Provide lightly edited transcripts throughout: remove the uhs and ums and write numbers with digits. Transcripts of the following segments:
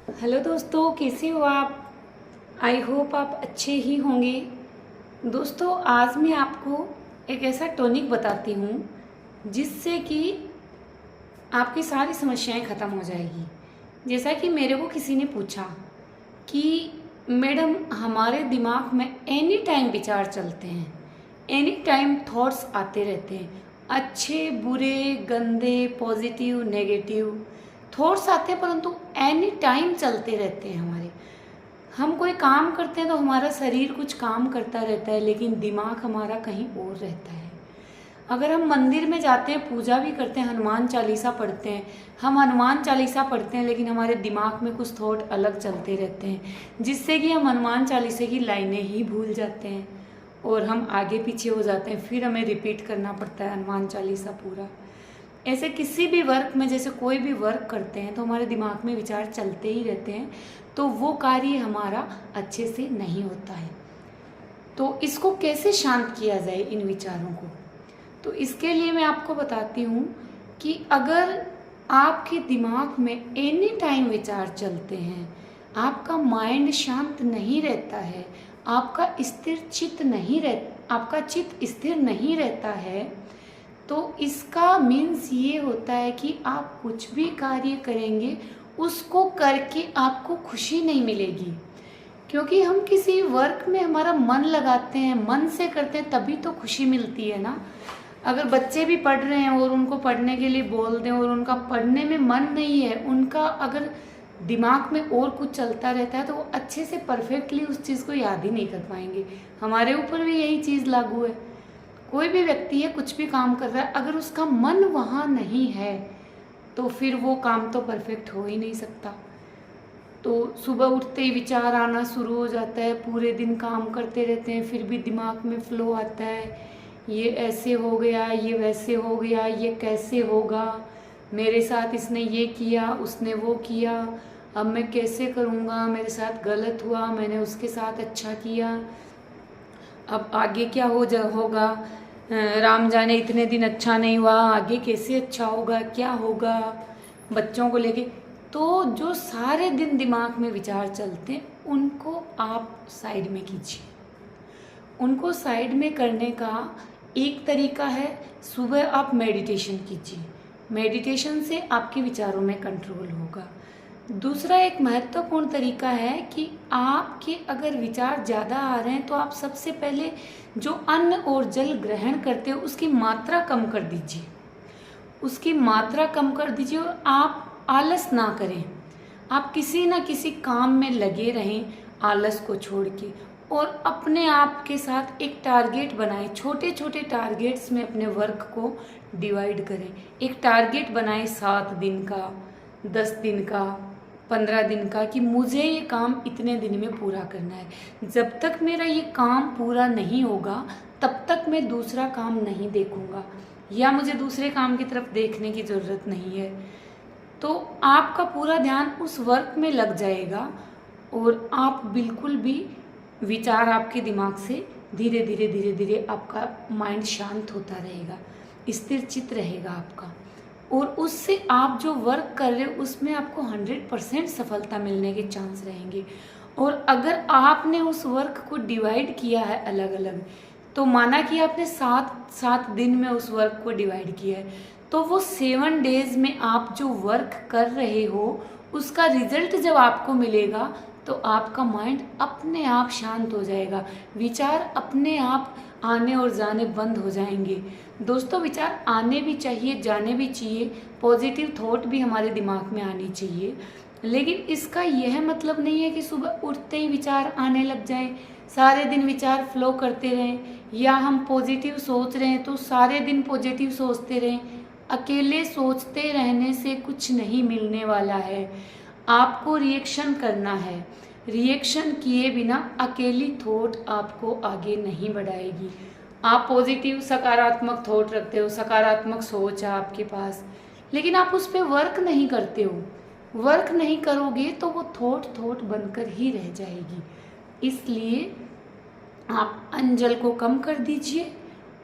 Hello दोस्तों, कैसे हो आप? आई होप आप अच्छे ही होंगे। दोस्तों, आज मैं आपको एक ऐसा टॉनिक बताती हूँ जिससे कि आपकी सारी समस्याएं ख़त्म हो जाएगी। जैसा कि मेरे को किसी ने पूछा कि मैडम, हमारे दिमाग में एनी टाइम विचार चलते हैं, एनी टाइम थॉट्स आते रहते हैं, अच्छे बुरे गंदे पॉजिटिव नेगेटिव थॉट्स आते हैं, परंतु एनी टाइम चलते रहते हैं हमारे। हम कोई काम करते हैं तो हमारा शरीर कुछ काम करता रहता है, लेकिन दिमाग हमारा कहीं और रहता है। अगर हम मंदिर में जाते हैं, पूजा भी करते हैं, हनुमान चालीसा पढ़ते हैं, हम हनुमान चालीसा पढ़ते हैं, लेकिन हमारे दिमाग में कुछ थॉट अलग चलते रहते हैं, जिससे कि हम हनुमान चालीसा की लाइनें ही भूल जाते हैं और हम आगे पीछे हो जाते हैं। फिर हमें रिपीट करना पड़ता है हनुमान चालीसा पूरा। ऐसे किसी भी वर्क में, जैसे कोई भी वर्क करते हैं तो हमारे दिमाग में विचार चलते ही रहते हैं, तो वो कार्य हमारा अच्छे से नहीं होता है। तो इसको कैसे शांत किया जाए इन विचारों को? तो इसके लिए मैं आपको बताती हूँ कि अगर आपके दिमाग में एनी टाइम विचार चलते हैं, आपका माइंड शांत नहीं रहता है, आपका आपका चित्त स्थिर नहीं रहता है, तो इसका मीन्स ये होता है कि आप कुछ भी कार्य करेंगे, उसको करके आपको खुशी नहीं मिलेगी। क्योंकि हम किसी वर्क में हमारा मन लगाते हैं, मन से करते हैं, तभी तो खुशी मिलती है ना। अगर बच्चे भी पढ़ रहे हैं और उनको पढ़ने के लिए बोल दें और उनका पढ़ने में मन नहीं है, उनका अगर दिमाग में और कुछ चलता रहता है, तो वो अच्छे से परफेक्टली उस चीज़ को याद ही नहीं कर पाएंगे। हमारे ऊपर भी यही चीज़ लागू है। कोई भी व्यक्ति है, कुछ भी काम कर रहा है, अगर उसका मन वहाँ नहीं है तो फिर वो काम तो परफेक्ट हो ही नहीं सकता। तो सुबह उठते ही विचार आना शुरू हो जाता है, पूरे दिन काम करते रहते हैं, फिर भी दिमाग में फ्लो आता है, ये ऐसे हो गया, ये वैसे हो गया, ये कैसे होगा, मेरे साथ इसने ये किया, उसने वो किया, अब मैं कैसे करूँगा, मेरे साथ गलत हुआ, मैंने उसके साथ अच्छा किया, अब आगे क्या होगा, राम जाने इतने दिन अच्छा नहीं हुआ, आगे कैसे अच्छा होगा, क्या होगा, बच्चों को लेके। तो जो सारे दिन दिमाग में विचार चलते हैं, उनको आप साइड में कीजिए। उनको साइड में करने का एक तरीका है, सुबह आप मेडिटेशन कीजिए। मेडिटेशन से आपके विचारों में कंट्रोल होगा। दूसरा एक महत्वपूर्ण तरीका है कि आपके अगर विचार ज़्यादा आ रहे हैं, तो आप सबसे पहले जो अन्न और जल ग्रहण करते हो उसकी मात्रा कम कर दीजिए। उसकी मात्रा कम कर दीजिए और आप आलस ना करें। आप किसी ना किसी काम में लगे रहें आलस को छोड़ के, और अपने आप के साथ एक टारगेट बनाएं। छोटे छोटे टारगेट्स में अपने वर्क को डिवाइड करें। एक टारगेट बनाएं 7 दिन का, 10 दिन का, 15 दिन का, कि मुझे ये काम इतने दिन में पूरा करना है। जब तक मेरा ये काम पूरा नहीं होगा, तब तक मैं दूसरा काम नहीं देखूंगा, या मुझे दूसरे काम की तरफ देखने की ज़रूरत नहीं है। तो आपका पूरा ध्यान उस वर्क में लग जाएगा और आप बिल्कुल भी विचार आपके दिमाग से धीरे धीरे धीरे धीरे आपका माइंड शांत होता रहेगा, स्थिर चित्त रहेगा आपका, और उससे आप जो वर्क कर रहे हो उसमें आपको 100% सफलता मिलने के चांस रहेंगे। और अगर आपने उस वर्क को डिवाइड किया है अलग अलग, तो माना कि आपने 7 दिन में उस वर्क को डिवाइड किया है, तो वो 7 डेज में आप जो वर्क कर रहे हो उसका रिजल्ट जब आपको मिलेगा, तो आपका माइंड अपने आप शांत हो जाएगा, विचार अपने आप आने और जाने बंद हो जाएंगे। दोस्तों, विचार आने भी चाहिए, जाने भी चाहिए, पॉजिटिव थॉट भी हमारे दिमाग में आनी चाहिए, लेकिन इसका यह मतलब नहीं है कि सुबह उठते ही विचार आने लग जाएं, सारे दिन विचार फ्लो करते रहें, या हम पॉजिटिव सोच रहे हैं तो सारे दिन पॉजिटिव सोचते रहें। अकेले सोचते रहने से कुछ नहीं मिलने वाला है, आपको रिएक्शन करना है। रिएक्शन किए बिना अकेली थॉट आपको आगे नहीं बढ़ाएगी। आप पॉजिटिव सकारात्मक थॉट रखते हो, सकारात्मक सोच है आपके पास, लेकिन आप उस पर वर्क नहीं करते हो। वर्क नहीं करोगे तो वो थॉट बनकर ही रह जाएगी। इसलिए आप अंजल को कम कर दीजिए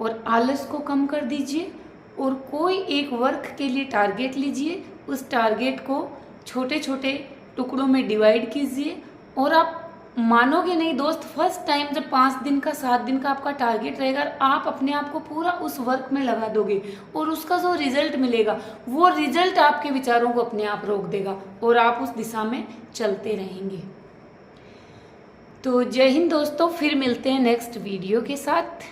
और आलस को कम कर दीजिए, और कोई एक वर्क के लिए टारगेट लीजिए। उस टारगेट को छोटे छोटे टुकड़ों में डिवाइड कीजिए और आप मानोगे नहीं दोस्त, फर्स्ट टाइम जब 5 दिन का 7 दिन का आपका टारगेट रहेगा, आप अपने आप को पूरा उस वर्क में लगा दोगे और उसका जो रिजल्ट मिलेगा वो रिजल्ट आपके विचारों को अपने आप रोक देगा और आप उस दिशा में चलते रहेंगे। तो जय हिंद दोस्तों, फिर मिलते हैं नेक्स्ट वीडियो के साथ।